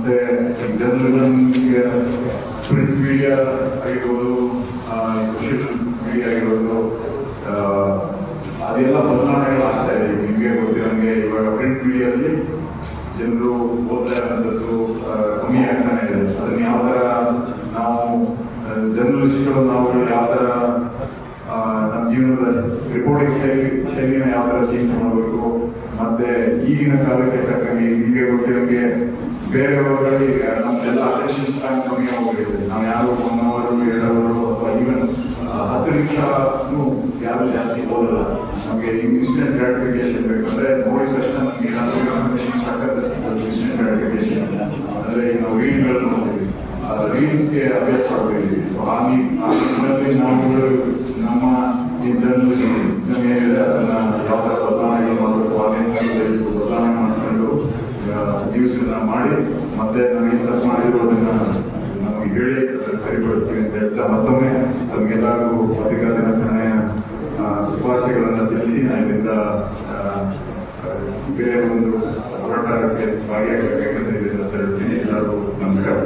ಮತ್ತೆ ಜರ್ನಲಿಸಮ್ಗೆ print media ಆಗಿರ್ಬೋದು, social media ಆಗಿರ್ಬೋದು, ಅದೆಲ್ಲ ಬದಲಾವಣೆಗಳಾಗ್ತಾ ಇದೆ. ನಿಮಗೆ ಗೊತ್ತಿರೋಂಗೆ ಇವಾಗ ಪ್ರಿಂಟ್ ಮೀಡಿಯಾದಲ್ಲಿ ಜನರು ಓದ್ತಾ ಇರೋಂಥದ್ದು ಕಮ್ಮಿ ಆಗ್ತಾನೆ ಇದೆ. ಅದನ್ನ ಯಾವ ಥರ ನಾವು ಜರ್ನಲಿಸ್ಟ್ಗಳು ನಾವು ಯಾವ ಥರ ನಮ್ಮ ಜೀವನದ ರಿಪೋರ್ಟಿಂಗ್ ಶೈಲಿನ ಯಾವ ಥರ ಚೇಂಜ್ ಮಾಡಬೇಕು, ಮತ್ತೆ ಈಗಿನ ಕಾಲಕ್ಕೆ ತಕ್ಕಂಗೆ ನಿಮಗೆ ಗೊತ್ತಿರೋಂಗೆ ಬೇರೆಯವರಲ್ಲಿ ನಮ್ದೆಲ್ಲ ಅಟೆನ್ಷನ್ ಸ್ಪ್ಯಾನ್ ಕಮ್ಮಿ ಹೋಗಿದೆ. ನಾವು ಯಾರು 1 hour 2 hour ಅಥವಾ ಈವನ್ 10 ನಿಮಿಷನೂ ಯಾರು ಜಾಸ್ತಿ ಓದಲ್ಲ. ನಮಗೆ ಇನ್ಸ್ಟೆಂಟ್ ಗ್ರಾಟಿಫಿಕೇಶನ್ ಬೇಕಂದ್ರೆ ನೋಡಿದ ತಕ್ಷಣ ನಮಗೆ ಏನಾದರೂ ಇನ್ಫಾರ್ಮೇಶನ್ ಸಕ್ಕತ್ತ ಸಿಗ್ತದೆ. ಇನ್ಸ್ಟೆಂಟ್ ಗ್ರಾಟಿಫಿಕೇಶನ್ ಅಂದರೆ ನಾವು ರೀಡ್ಗಳು ನೋಡ್ತೀವಿ, ರೀಡ್ಸ್ಗೆ ಅಭ್ಯಾಸ ಮಾಡ್ತಿದ್ದೀವಿ. ಸೊ ಆ ನಿಟ್ಟಿನಲ್ಲಿ ನಾವು ನಮ್ಮ ಈ ಜರ್ನಲಿಸಮ್ ಏನಿದೆ ಅದನ್ನ ಯಾವ ಥರ ಬದಲಾವಣೆಗಳು ಮಾಡಬೇಕು, ಅದೇನು ಬದಲಾವಣೆ ಮಾಡಿಕೊಂಡು ನ್ಯೂಸ್ನ ಮಾಡಿ ಮತ್ತೆ ನಮಗೆ ತಪ್ಪು ಮಾಡಿರೋದನ್ನ ನಮಗೆ ಹೇಳಿ ಸರಿಪಡಿಸ್ತೀವಿ ಅಂತ ಹೇಳ್ತಾ ಮತ್ತೊಮ್ಮೆ ತಮಗೆಲ್ಲರಿಗೂ ಪತ್ರಿಕಾ ದಿನಾಚರಣೆಯ ಶುಭಾಶಯಗಳನ್ನು ತಿಳಿಸಿ ನಾನು ಇದರಿಂದ ಬೇರೆ ಒಂದು ಹೋರಾಟಕ್ಕೆ ಭಾಗಿಯಾಗಬೇಕಂತ ಇದರಿಂದ ಹೇಳ್ತೀನಿ. ಎಲ್ಲರಿಗೂ ನಮಸ್ಕಾರ.